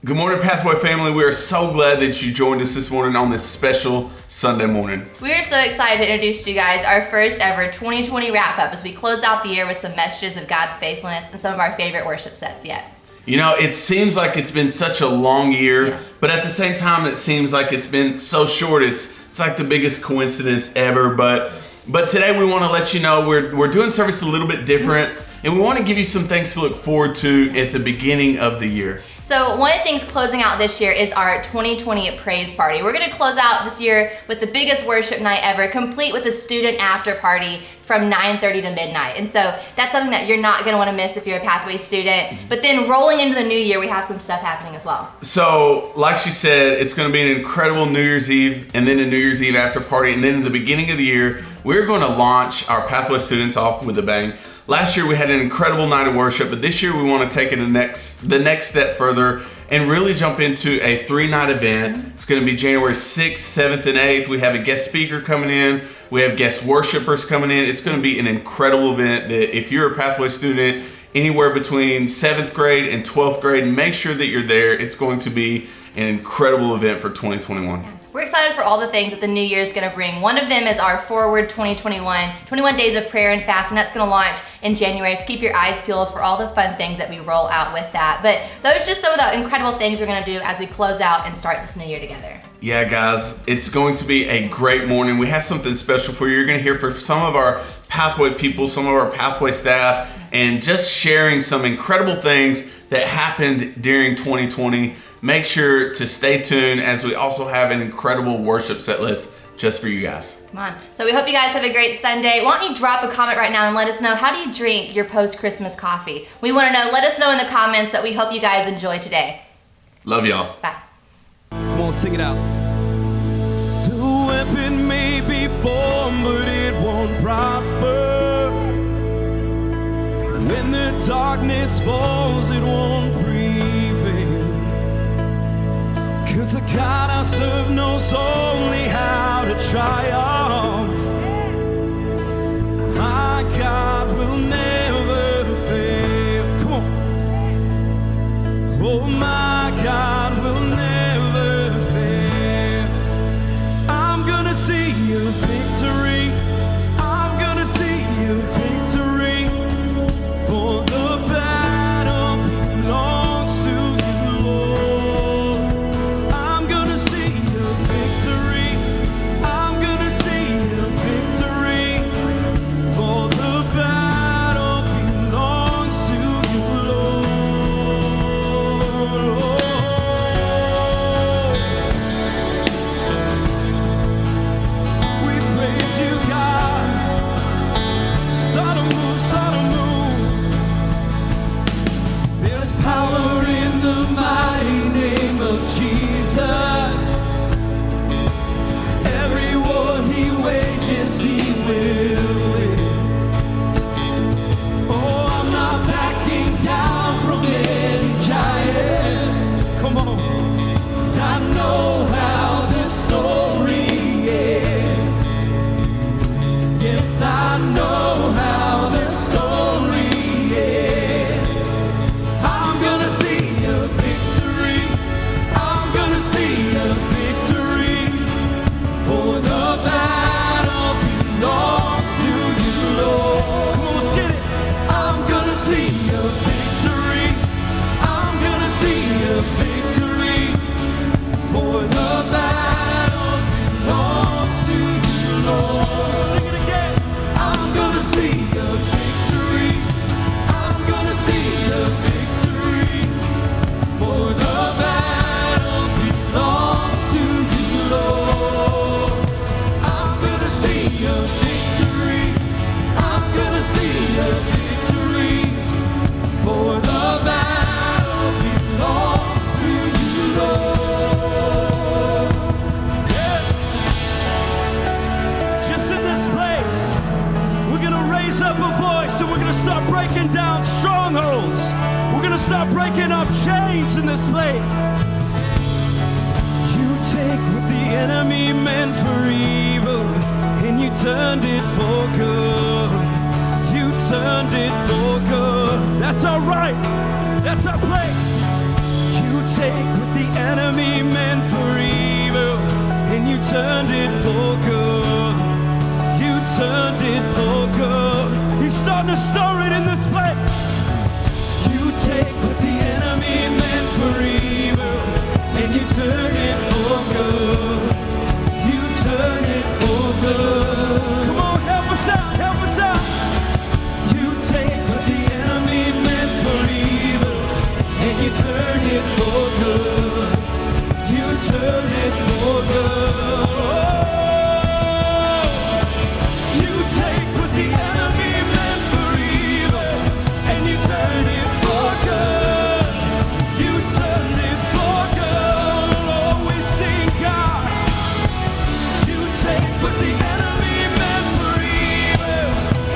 Good morning, Pathway family. We are so glad that you joined us this morning on this special Sunday morning. We are so excited to introduce to you guys our first ever 2020 wrap-up as we close out the year with some messages of God's faithfulness and some of our favorite worship sets yet. You know, it seems like it's been such a long year, but at the same time, it seems like it's been so short. It's like the biggest coincidence ever. But today we want to let you know we're doing service a little bit different, and we want to give you some things to look forward to at the beginning of the year. So one of the things closing out this year is our 2020 Praise Party. We're going to close out this year with the biggest worship night ever, complete with a student after party from 9:30 to midnight. And so that's something that you're not going to want to miss if you're a Pathway student. But then rolling into the new year, we have some stuff happening as well. So like she said, it's going to be an incredible New Year's Eve and then a New Year's Eve after party. And then in the beginning of the year, we're going to launch our Pathway students off with a bang. Last year we had an incredible night of worship, but this year we want to take it the next step further and really jump into a 3-night event. It's going to be January 6th, 7th, and 8th. We have a guest speaker coming in. We have guest worshipers coming in. It's going to be an incredible event that if you're a Pathway student anywhere between 7th grade and 12th grade, make sure that you're there. It's going to be an incredible event for 2021. We're excited for all the things that the new year is going to bring. One of them is our Forward 2021, 21 days of prayer and fasting. That's going to launch in January. So keep your eyes peeled for all the fun things that we roll out with that. But those are just some of the incredible things we're going to do as we close out and start this new year together. Yeah, guys, it's going to be a great morning. We have something special for you. You're going to hear from some of our Pathway people, some of our Pathway staff, and just sharing some incredible things that happened during 2020. Make sure to stay tuned as we also have an incredible worship set list just for you guys. Come on. So we hope you guys have a great Sunday. Why don't you drop a comment right now and let us know, how do you drink your post-Christmas coffee? We want to know. Let us know in the comments. That we hope you guys enjoy today. Love y'all. Bye. Come on, sing it out. The weapon may be formed, but it won't prosper. When the darkness falls, it won't prevail. 'Cause the God I serve knows only how to triumph. My God will never fail. Come on. Oh, my God will never fail. I'm gonna see your victory. I'm gonna see your victory. For the battle belongs to you, Lord. I'm gonna see your victory. I'm gonna see your victory. For the battle belongs to you, Lord. We praise you, God. Start a move, start a move. There's power in the mighty name of Jesus. Every war he wages, he will win. Oh, I'm not backing down from any giant. Come on. 'Cause I know how this story ends. Yes, I know how this story ends. I'm gonna see a victory. I'm gonna see a victory. For the battle belongs to you, Lord. Come on, let's get it. I'm gonna see a victory. I'm gonna see a victory. For the battle belongs to you, Lord. Sing it again. I'm gonna see a victory. I'm gonna see a victory. For the battle belongs to you, Lord. I'm gonna see a victory. I'm gonna see a victory. For the battle belongs to you, Lord. Yeah. Just in this place, we're gonna raise up a voice and we're gonna start breaking down strongholds. We're gonna start breaking up chains in this place. You take what the enemy meant for evil and you turned it for good. You turned it for good. That's our right. That's our place. You take for good. You turned it for good. He's starting to stir it in this place. You take what the enemy meant for evil, and you turn it for good. You turn it for good. Come on, help us out, help us out. You take what the enemy meant for evil, and you turn it for good. You turn it for good. You take what the enemy meant for evil, and you turn it for good. You turn it for good. Oh, we sing God. You take what the enemy meant for evil,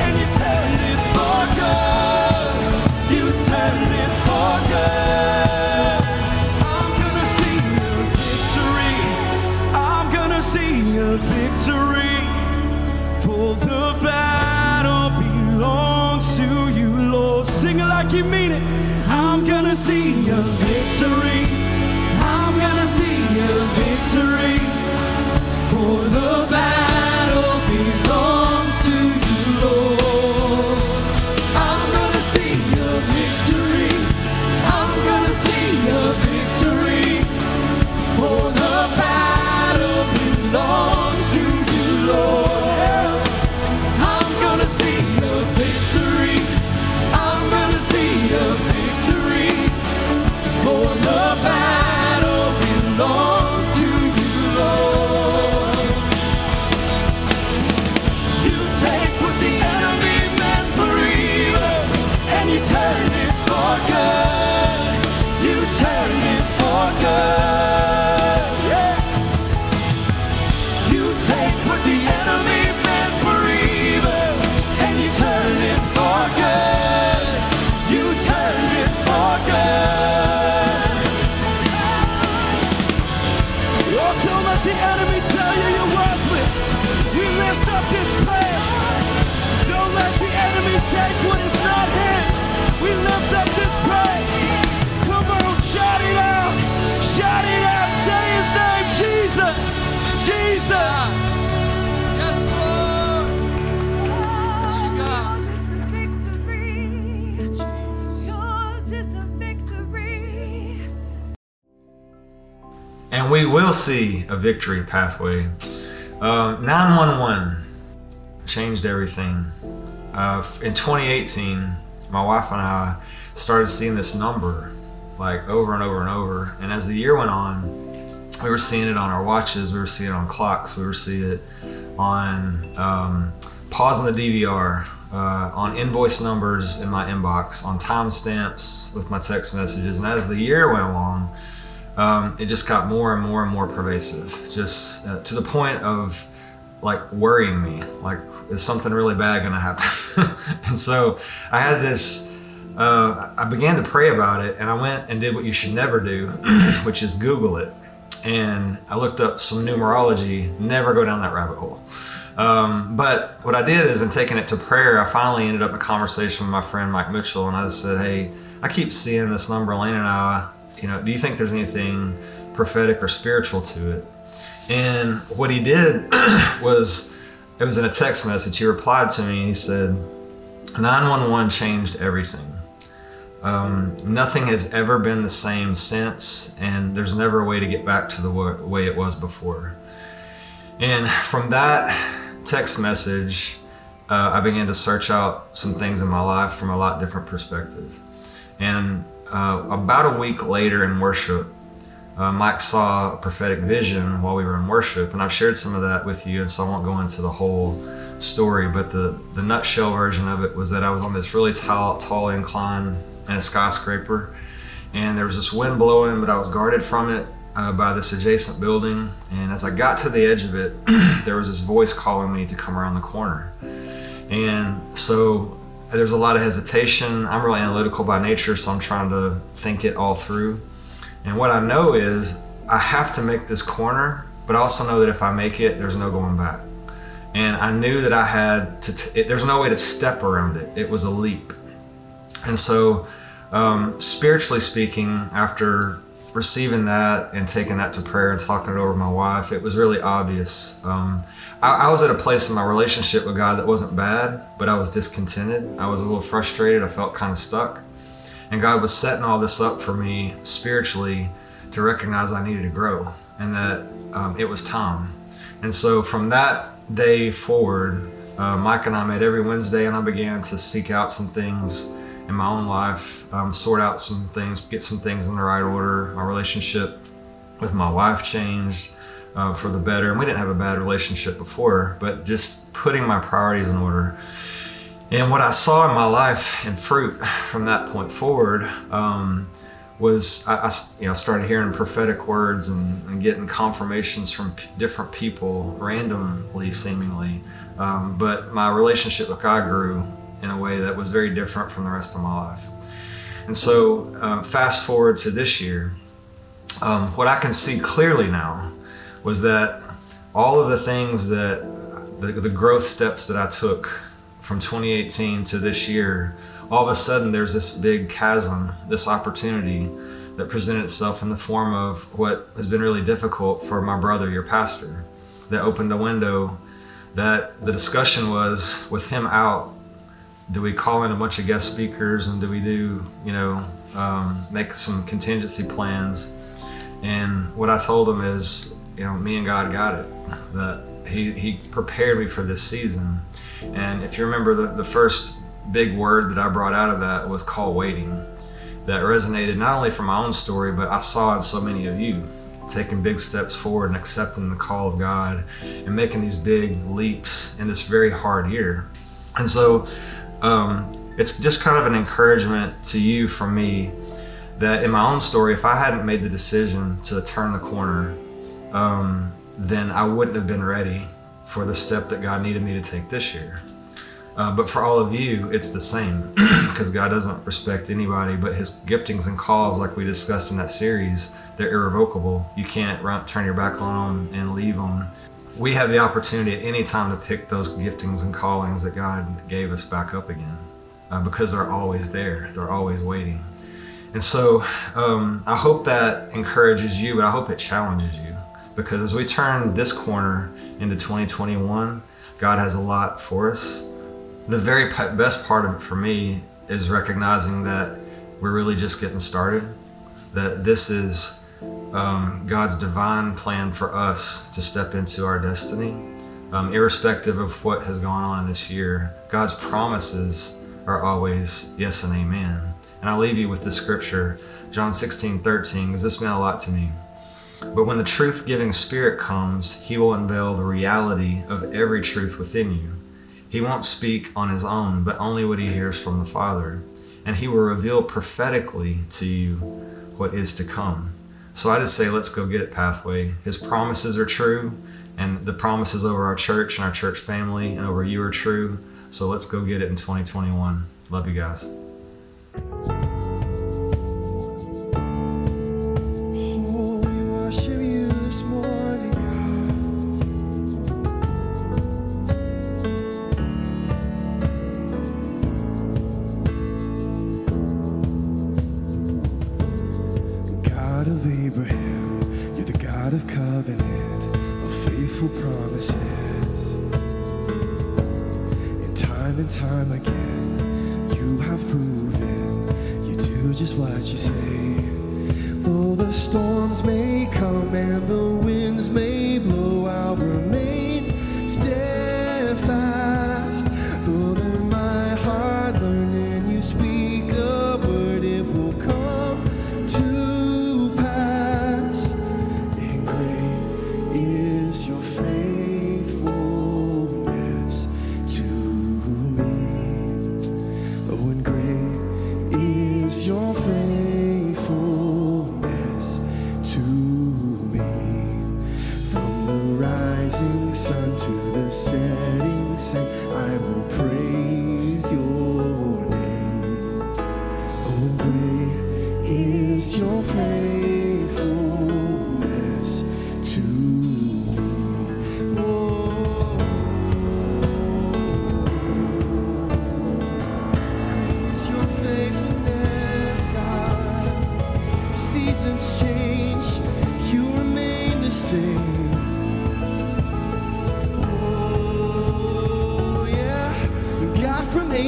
and you turn it for good. You turn it for good. I'm gonna see your victory. I'm gonna see your victory. For the battle belongs to you, Lord. Sing it like you mean it. I'm gonna see your victory. I'm gonna see your victory. For the battle belongs to you, Lord. I'm gonna see your victory. I'm gonna see your victory. For the battle belongs to you, Lord. I'm gonna see your victory. I'm gonna see your victory. For the battle belongs to you, Lord. You take what the enemy meant for evil, and you turn it for good. You turn it for good. Yeah. You take what the enemy meant for evil, and you turn it for good. You turn it for good. Oh, don't let the enemy tell you you're worthless. We lift up this place. Don't let the enemy take what is not his. We lift up this place. Come on, shout it out. Shout it out. Say his name, Jesus. Jesus. Yes, Lord. Yes, you got. Yours is the victory. Yours is the victory. And we will see a victory pathway. 911 changed everything. In 2018, my wife and I started seeing this number like over and over and over. And as the year went on, we were seeing it on our watches, we were seeing it on clocks, we were seeing it on pausing the DVR, on invoice numbers in my inbox, on timestamps with my text messages. And as the year went along, it just got more and more and more pervasive, just to the point of like worrying me, like, is something really bad gonna happen? And so I had this, I began to pray about it, and I went and did what you should never do, which is Google it. And I looked up some numerology, never go down that rabbit hole. But what I did is, in taking it to prayer, I finally ended up in a conversation with my friend Mike Mitchell, and I just said, hey, I keep seeing this number, Lane and I, do you think there's anything prophetic or spiritual to it? And what he did was, it was in a text message. He replied to me and he said, 911 changed everything. Nothing has ever been the same since, and there's never a way to get back to the way it was before. And from that text message, I began to search out some things in my life from a lot different perspective. And about a week later in worship, Mike saw a prophetic vision while we were in worship, and I've shared some of that with you, and so I won't go into the whole story, but the nutshell version of it was that I was on this really tall incline in a skyscraper, and there was this wind blowing, but I was guarded from it by this adjacent building. And as I got to the edge of it, there was this voice calling me to come around the corner. And so there's a lot of hesitation. I'm really analytical by nature, so I'm trying to think it all through. And what I know is I have to make this corner, but I also know that if I make it, there's no going back. And I knew that I had to, there's no way to step around it. It was a leap. And so spiritually speaking, after receiving that and taking that to prayer and talking it over with my wife, it was really obvious. I was at a place in my relationship with God that wasn't bad, but I was discontented. I was a little frustrated. I felt kind of stuck. And God was setting all this up for me spiritually to recognize I needed to grow and that it was time. And so from that day forward, Mike and I met every Wednesday, and I began to seek out some things in my own life, sort out some things, get some things in the right order. My relationship with my wife changed for the better. And we didn't have a bad relationship before, but just putting my priorities in order. And what I saw in my life and fruit from that point forward was I started hearing prophetic words and getting confirmations from different people randomly, seemingly. But my relationship with God grew in a way that was very different from the rest of my life. And so fast forward to this year, what I can see clearly now was that all of the things that the growth steps that I took from 2018 to this year, all of a sudden there's this big chasm, this opportunity that presented itself in the form of what has been really difficult for my brother, your pastor, that opened a window that the discussion was, with him out, do we call in a bunch of guest speakers and do we do, make some contingency plans? And what I told him is, me and God got it, that he prepared me for this season. And if you remember, the first big word that I brought out of that was call waiting. That resonated not only from my own story, but I saw in so many of you taking big steps forward and accepting the call of God and making these big leaps in this very hard year. And so it's just kind of an encouragement to you from me that in my own story, if I hadn't made the decision to turn the corner, then I wouldn't have been ready for the step that God needed me to take this year. But for all of you, it's the same, because God doesn't respect anybody, but his giftings and calls, like we discussed in that series, they're irrevocable. You can't turn your back on them and leave them. We have the opportunity at any time to pick those giftings and callings that God gave us back up again, because they're always there. They're always waiting. And so I hope that encourages you, but I hope it challenges you, because as we turn this corner into 2021, God has a lot for us. The very best part of it for me is recognizing that we're really just getting started, that this is God's divine plan for us to step into our destiny, irrespective of what has gone on this year. God's promises are always yes and amen. And I'll leave you with this scripture, John 16:13, because this meant a lot to me. But when the truth-giving Spirit comes, he will unveil the reality of every truth within you. He won't speak on his own, but only what he hears from the Father. And he will reveal prophetically to you what is to come. So I just say, let's go get it, Pathway. His promises are true, and the promises over our church and our church family and over you are true. So let's go get it in 2021. Love you guys. Oh, we worship you this morning, God of Abraham, you're the God of covenant, of faithful promises. And time again, you have proven you do just what you say. Though the storms may come and the winds may blow, I'll remain steadfast. Though in my heart learn and you speak a word, it will come to pass. And great is your faithfulness to me. Oh, and great is your faithfulness to me. From the rising sun to the setting sun, I will praise your name. Oh, and great is your faithfulness to me. Oh, great is your faithfulness, God. Seasons change.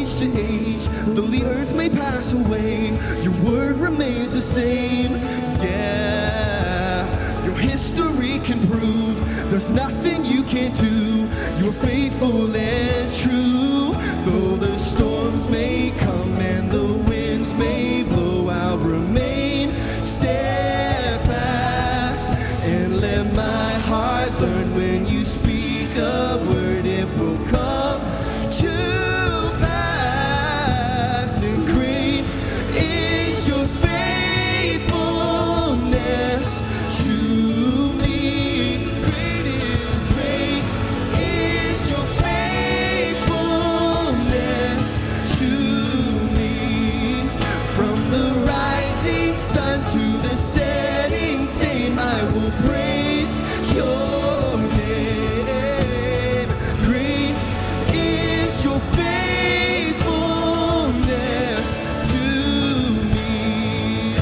age to age, though the earth may pass away, your word remains the same. Yeah, your history can prove there's nothing you can't do. You're faithful and true. Though the storms may come and the winds may blow, I'll remain steadfast and let my heart learn when you speak a word, it will come to pass. And great is your faithfulness to me. Great is your faithfulness to me. From the rising sun to the setting same, I will praise your name. Great is your faithfulness to me.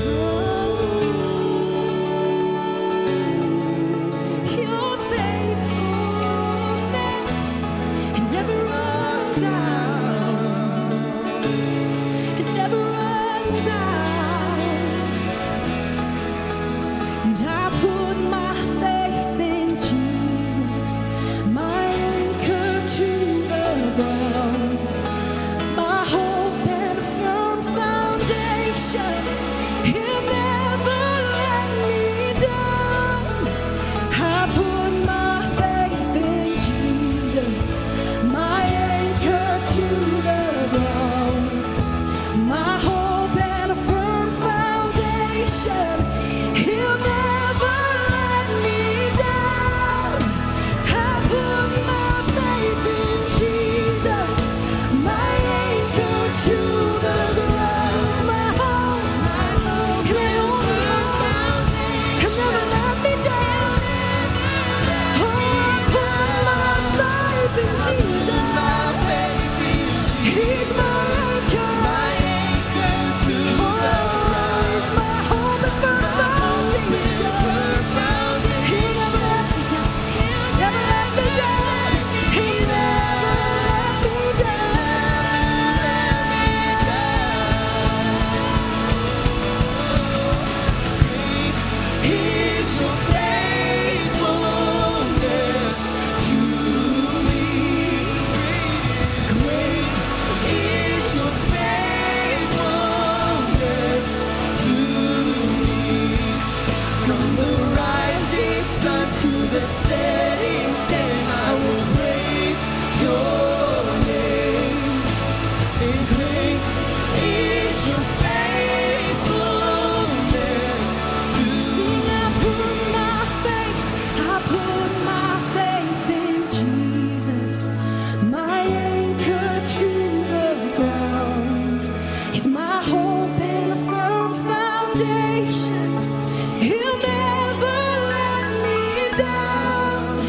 Your faithfulness, it never runs out. It never runs out. And I put my faith in Jesus, my anchor to the ground, my hope and firm foundation. He'll never let me down. I put my faith in Jesus, my anchor to the ground, my hope and a firm foundation. He'll never let me down. I put my faith in Jesus, my anchor to the ground. He's my hope, He's my only hope. He'll never let me down. Oh, I put my faith in Jesus. He's my anchor. Oh, He's my hope and firm foundation. He'll never let me down. Never let me down. He never let me down. Is your faithfulness to me. Great is your faithfulness to me. From the rising sun to the setting sun, I will praise your name. And great is your faithfulness to Sing, I put my faith in Jesus, my anchor to the ground. He's my hope and a firm foundation. He'll never let me down.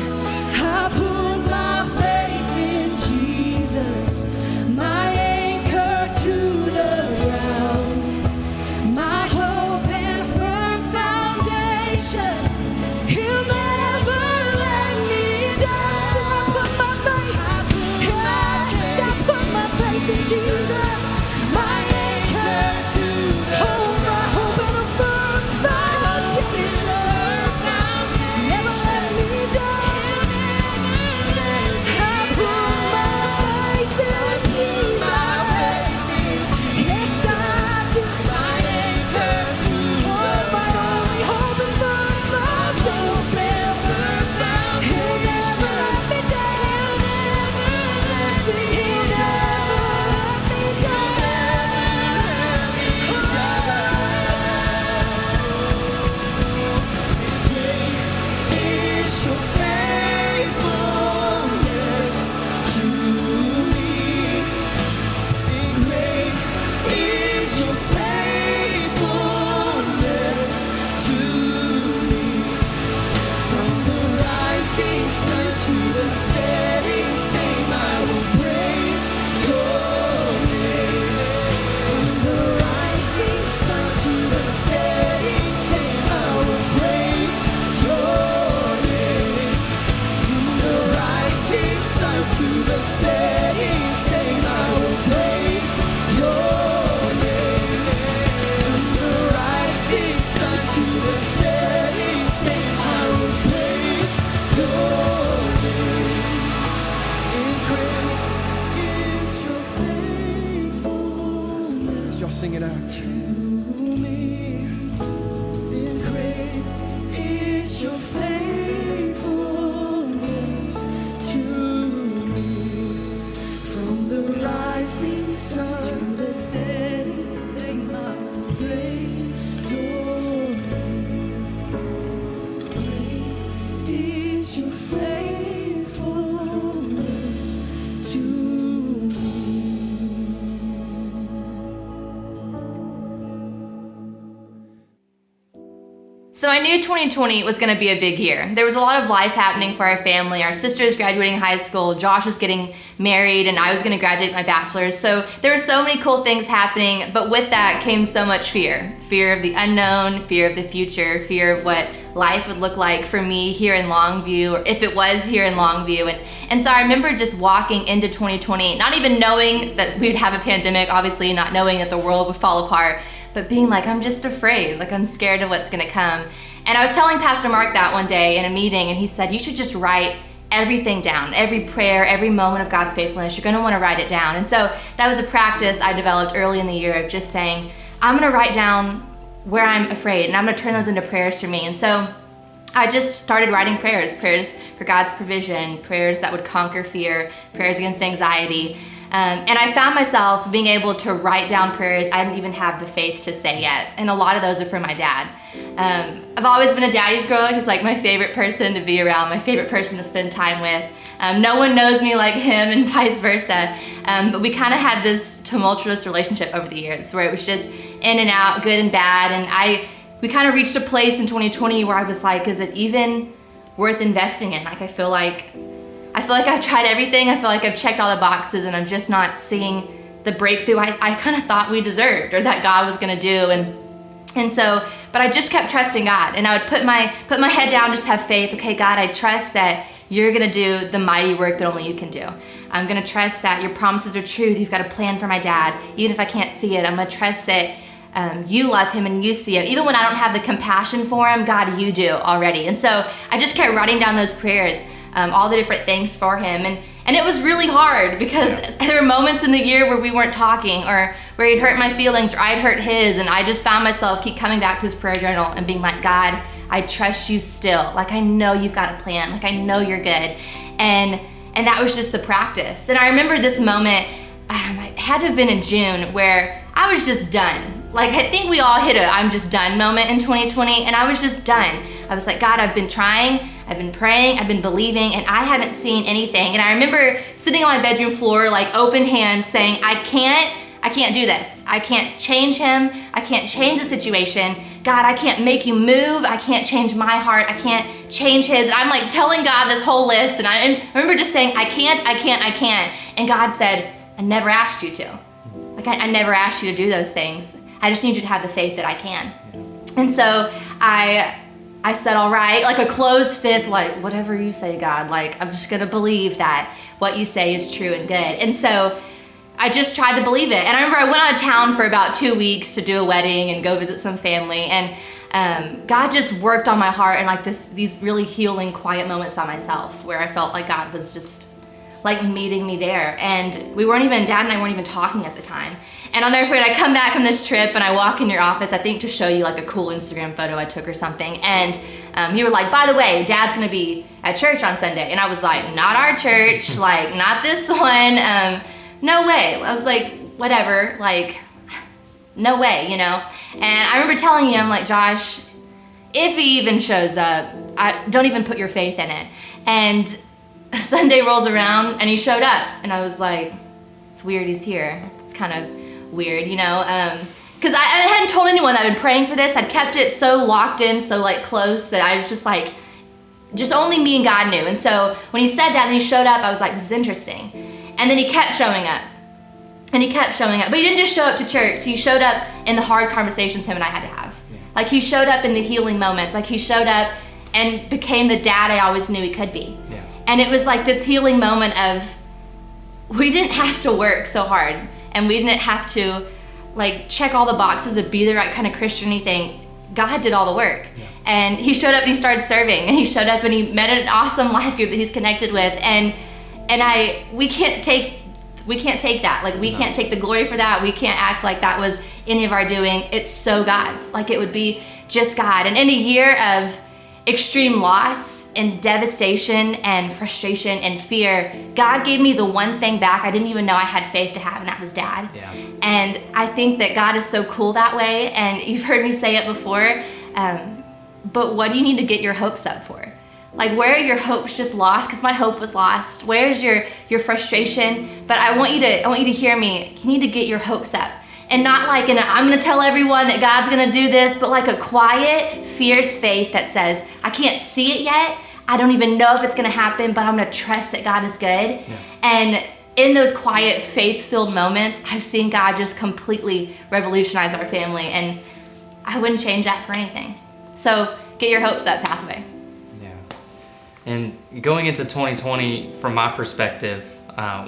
I put my faith in Jesus, my anchor to the ground, my hope and a firm foundation. He'll never let me down. So I put my faith, yes, I put my faith in Jesus, my anchor to the my hope and a firm foundation. Never let me down. I put my faith in Jesus. Yes, I do. Oh, my only hope and firm foundation. So I knew 2020 was going to be a big year. There was a lot of life happening for our family. Our sister was graduating high school, Josh was getting married, and I was going to graduate my bachelor's. So there were so many cool things happening, but with that came so much fear. Fear of the unknown, fear of the future, fear of what life would look like for me here in Longview, or if it was here in Longview. And so I remember just walking into 2020, not even knowing that we'd have a pandemic, obviously not knowing that the world would fall apart, but being like, I'm just afraid, like I'm scared of what's gonna come. And I was telling Pastor Mark that one day in a meeting, and he said, you should just write everything down, every prayer, every moment of God's faithfulness, you're gonna wanna write it down. And so that was a practice I developed early in the year of just saying, I'm gonna write down where I'm afraid, and I'm gonna turn those into prayers for me. And so I just started writing prayers for God's provision, prayers that would conquer fear, prayers against anxiety. And I found myself being able to write down prayers I didn't even have the faith to say yet. And a lot of those are from my dad. I've always been a daddy's girl. He's like my favorite person to be around, my favorite person to spend time with. No one knows me like him and vice versa. But we kind of had this tumultuous relationship over the years where it was just in and out, good and bad. And we kind of reached a place in 2020 where I was like, is it even worth investing in? Like, I feel like I've tried everything. I feel like I've checked all the boxes and I'm just not seeing the breakthrough I kind of thought we deserved or that God was gonna do. And so, but I just kept trusting God, and I would put my head down, just have faith. Okay, God, I trust that you're gonna do the mighty work that only you can do. I'm gonna trust that your promises are true, that you've got a plan for my dad. Even if I can't see it, I'm gonna trust that you love him and you see him. Even when I don't have the compassion for him, God, you do already. And so I just kept writing down those prayers, all the different things for him. And it was really hard because there were moments in the year where we weren't talking, or where he'd hurt my feelings or I'd hurt his. And I just found myself keep coming back to his prayer journal and being like, God, I trust you still. Like, I know you've got a plan. Like, I know you're good. And that was just the practice. And I remember this moment, it had to have been in June, where I was just done. Like, I think we all hit a I'm just done moment in 2020, and I was just done. I was like, God, I've been trying, I've been praying, I've been believing, and I haven't seen anything. And I remember sitting on my bedroom floor, like open hands, saying, I can't do this. I can't change him. I can't change the situation. God, I can't make you move. I can't change my heart. I can't change his. And I'm like telling God this whole list, and I remember just saying, I can't. And God said, I never asked you to. Like, I never asked you to do those things. I just need you to have the faith that I can. And so I said, all right, like a closed fifth, like, whatever you say, God, like, I'm just gonna believe that what you say is true and good. And so I just tried to believe it. And I remember I went out of town for about 2 weeks to do a wedding and go visit some family. And God just worked on my heart in like these really healing, quiet moments by myself, where I felt like God was just like meeting me there. And Dad and I weren't even talking at the time. And I'll never forget, I come back from this trip and I walk in your office, I think to show you like a cool Instagram photo I took or something. And you were like, by the way, Dad's gonna be at church on Sunday. And I was like, not our church, like not this one. No way. I was like, whatever, like, no way, you know? And I remember telling you, I'm like, Josh, if he even shows up, don't even put your faith in it. And Sunday rolls around and he showed up. And I was like, it's weird he's here. It's kind of weird, you know? Because I hadn't told anyone that I'd been praying for this. I'd kept it so locked in, so like close, that I was just like, just only me and God knew. And so when he said that and he showed up, I was like, this is interesting. And then he kept showing up. And he kept showing up. But he didn't just show up to church. He showed up in the hard conversations him and I had to have. Yeah. Like, he showed up in the healing moments. Like, he showed up and became the dad I always knew he could be. Yeah. And it was like this healing moment of, we didn't have to work so hard. And we didn't have to like check all the boxes of be the right kind of Christian or anything. God did all the work. Yeah. And he showed up and he started serving. And he showed up and he met an awesome life group that he's connected with. And we can't take that. Like, we can't take the glory for that. We can't act like that was any of our doing. It's so God's. Like, it would be just God. And in a year of extreme loss and devastation and frustration and fear, God gave me the one thing back I didn't even know I had faith to have, and that was Dad. Yeah. And I think that God is so cool that way. And you've heard me say it before, but what do you need to get your hopes up for? Like, where are your hopes just lost? Because my hope was lost. Where's your frustration? But I want you to hear me. You need to get your hopes up. And not like I'm gonna tell everyone that God's gonna do this, but like a quiet, fierce faith that says, I can't see it yet. I don't even know if it's gonna happen, but I'm gonna trust that God is good. And in those quiet, faith-filled moments, I've seen God just completely revolutionize our family, and I wouldn't change that for anything. So get your hopes up, Pathway. Yeah. And going into 2020, from my perspective,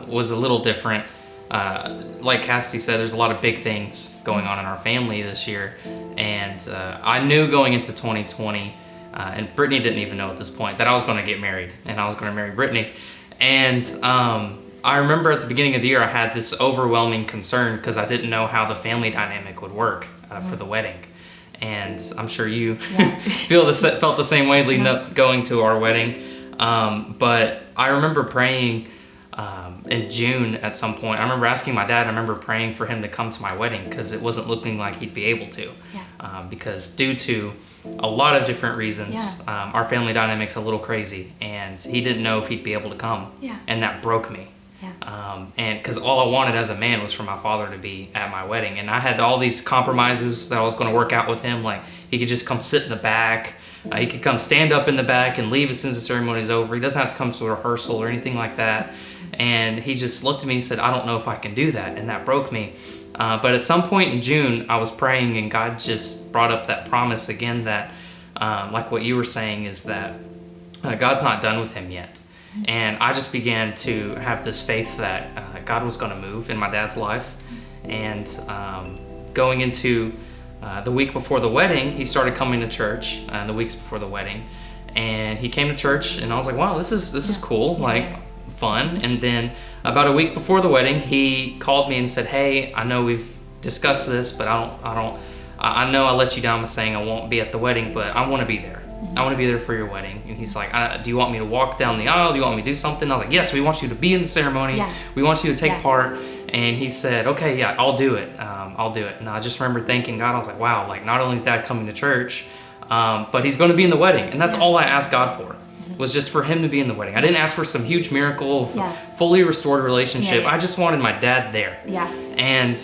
was a little different. Like Cassidy said, there's a lot of big things going on in our family this year. And I knew going into 2020, and Brittany didn't even know at this point, that I was going to get married and I was going to marry Brittany. And I remember at the beginning of the year, I had this overwhelming concern because I didn't know how the family dynamic would work for the wedding. And I'm sure you felt the same way leading up going to our wedding. But I remember praying in June at some point. I remember asking my dad, I remember praying for him to come to my wedding because it wasn't looking like he'd be able to. Because due to a lot of different reasons, our family dynamic's a little crazy, and he didn't know if he'd be able to come. And that broke me. And because all I wanted as a man was for my father to be at my wedding, and I had all these compromises that I was going to work out with him. Like, he could just come sit in the back, he could come stand up in the back and leave as soon as the ceremony is over. He doesn't have to come to a rehearsal or anything like that. And he just looked at me and said, I don't know if I can do that. And that broke me. But at some point in June, I was praying, and God just brought up that promise again that, like what you were saying, is that God's not done with him yet. And I just began to have this faith that God was going to move in my dad's life. And going into the week before the wedding, he started coming to church the weeks before the wedding. And he came to church, and I was like, wow, this is cool, like fun. And then about a week before the wedding, he called me and said, hey, I know we've discussed this, but I know I let you down by saying I won't be at the wedding, but I want to be there. I want to be there for your wedding. And he's like, do you want me to walk down the aisle? Do you want me to do something? I was like, yes, we want you to be in the ceremony. We want you to take part. And he said, okay, yeah, I'll do it. I'll do it. And I just remember thanking God. I was like, wow, like not only is dad coming to church, but he's going to be in the wedding. And that's all I asked God for, was just for him to be in the wedding. I didn't ask for some huge miracle, fully restored relationship. I just wanted my dad there. And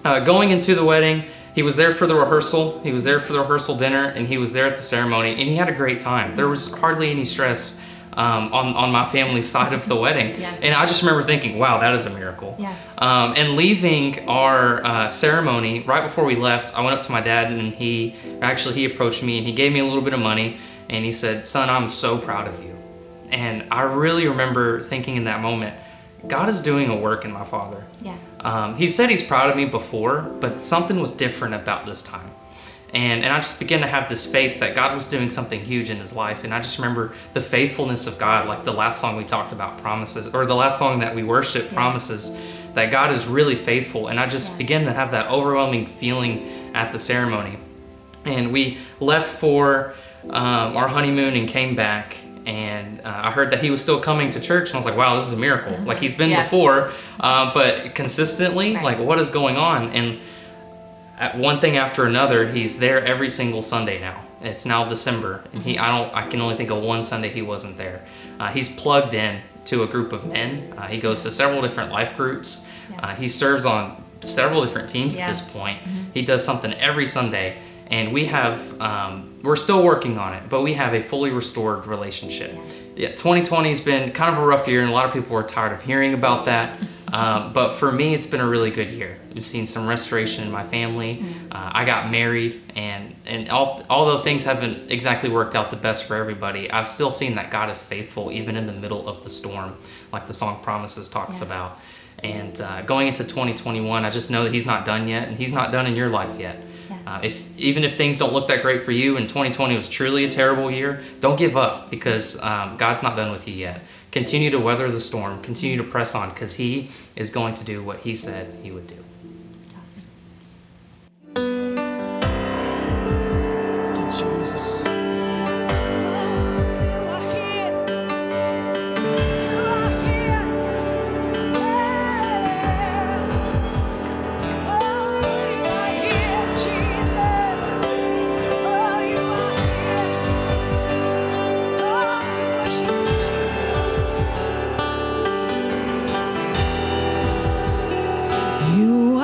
going into the wedding, he was there for the rehearsal. He was there for the rehearsal dinner, and he was there at the ceremony, and he had a great time. There was hardly any stress on my family's side of the wedding. And I just remember thinking, wow, that is a miracle. And leaving our ceremony, right before we left, I went up to my dad, and he approached me, and he gave me a little bit of money, and he said, son, I'm so proud of you. And I really remember thinking in that moment, God is doing a work in my father. He said he's proud of me before, but something was different about this time. And I just began to have this faith that God was doing something huge in his life. And I just remember the faithfulness of God, like the last song we talked about, Promises, or the last song that we worship, Promises, that God is really faithful. And I just began to have that overwhelming feeling at the ceremony. And we left for our honeymoon and came back. And I heard that he was still coming to church, and I was like, wow, this is a miracle. Like, he's been before, but consistently, like, what is going on? And at one thing after another, he's there every single Sunday now. It's now December, and I can only think of one Sunday he wasn't there. He's plugged in to a group of men. He goes to several different life groups. He serves on several different teams at this point. He does something every Sunday. And we have, we're still working on it, but we have a fully restored relationship. 2020 has been kind of a rough year, and a lot of people are tired of hearing about that. But for me, it's been a really good year. We've seen some restoration in my family. I got married, and although things haven't exactly worked out the best for everybody, I've still seen that God is faithful even in the middle of the storm, like the song Promises talks about. And going into 2021, I just know that he's not done yet, and he's not done in your life yet. Even if things don't look that great for you, and 2020 was truly a terrible year, don't give up, because God's not done with you yet. Continue to weather the storm. Continue to press on, because he is going to do what he said he would do. Jesus. You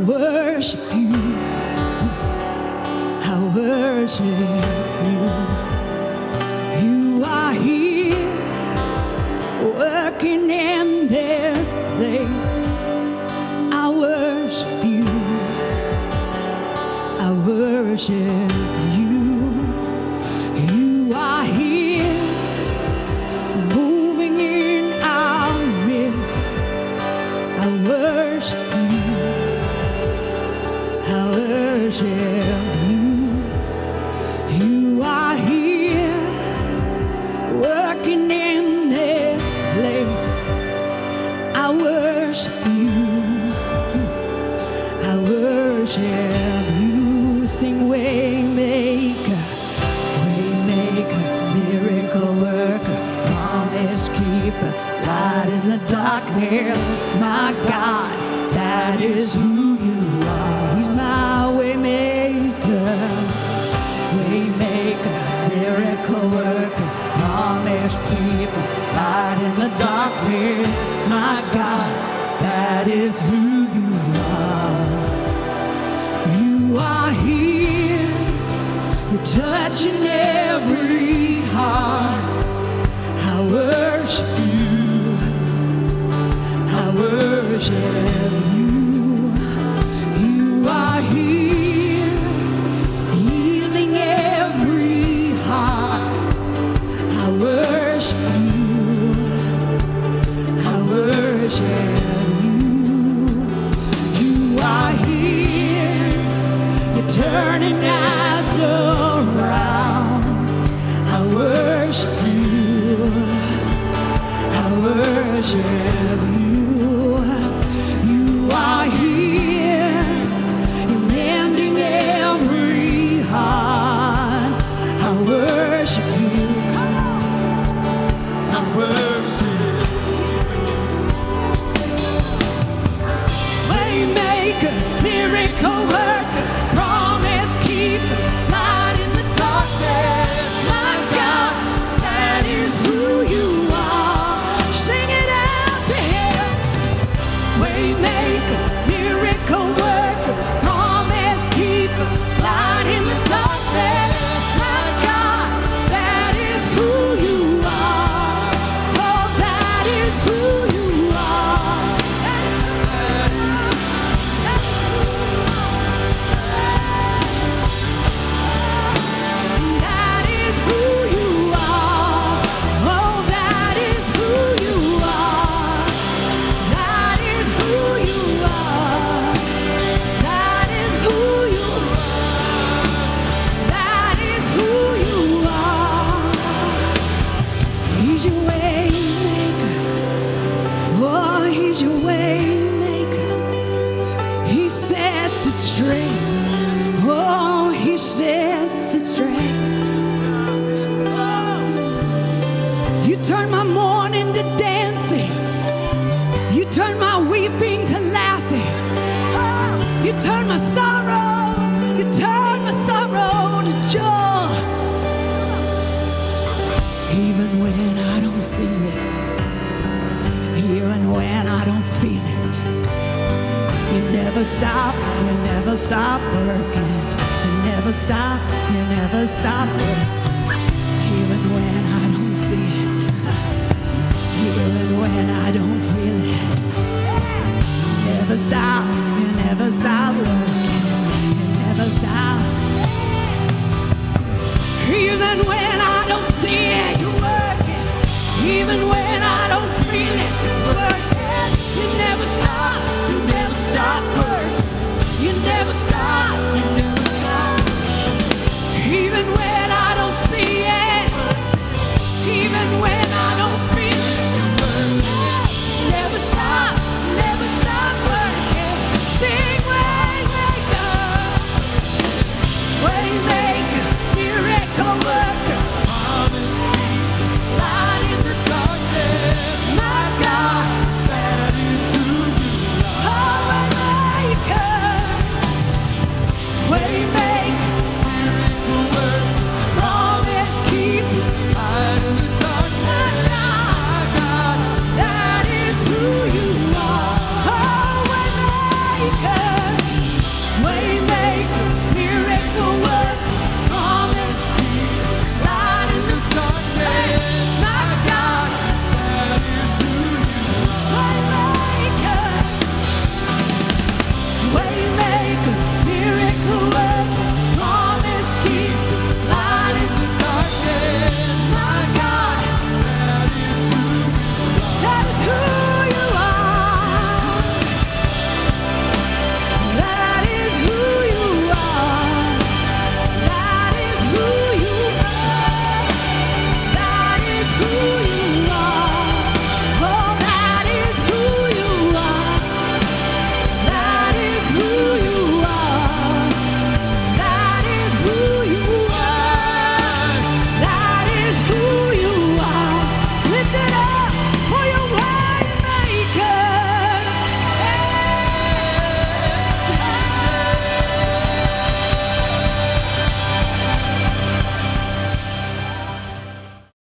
worship you. I worship you. You are here, working in this place. I worship you. I worship you. You are here, moving in our midst. I worship you. I worship you. You are here, working in this place. I worship you. I worship you. Sing Waymaker, Waymaker, miracle worker, promise keeper, light in the darkness. My God, that is who you are. He's my Waymaker, Waymaker, miracle worker, promise keeper, light in the darkness. My God, that is who you are. You are here, you're touching every heart. I worship you. I worship you. You are here, healing every heart. I worship you. I worship you. You are here, you're turning lives around. I worship you. I worship you. You are here, you're mending every heart. I worship you. I worship Waymaker, miracle worker, promise keeper, light in the darkness. My God, that is who you are. Sing it out to him. Waymaker, miracle worker, promise keeper, light in the darkness. My God, that is who you are. Oh, that is who you are. That is who That is who you are. Oh, that is who you are. That is who you are. That is who you are. That is who you are. He's your way maker. Oh, he's your way maker. He sets it straight. Oh, he sets it straight. You turn my mourning to dancing. You turn my weeping to laughing. Oh, you turn my sorrow. You turn my sorrow to joy. Even when I don't see it, even when I don't feel it, you never stop working. You never stop working. Even when I don't see it, even when I don't feel it, you never stop working. You never stop. Even when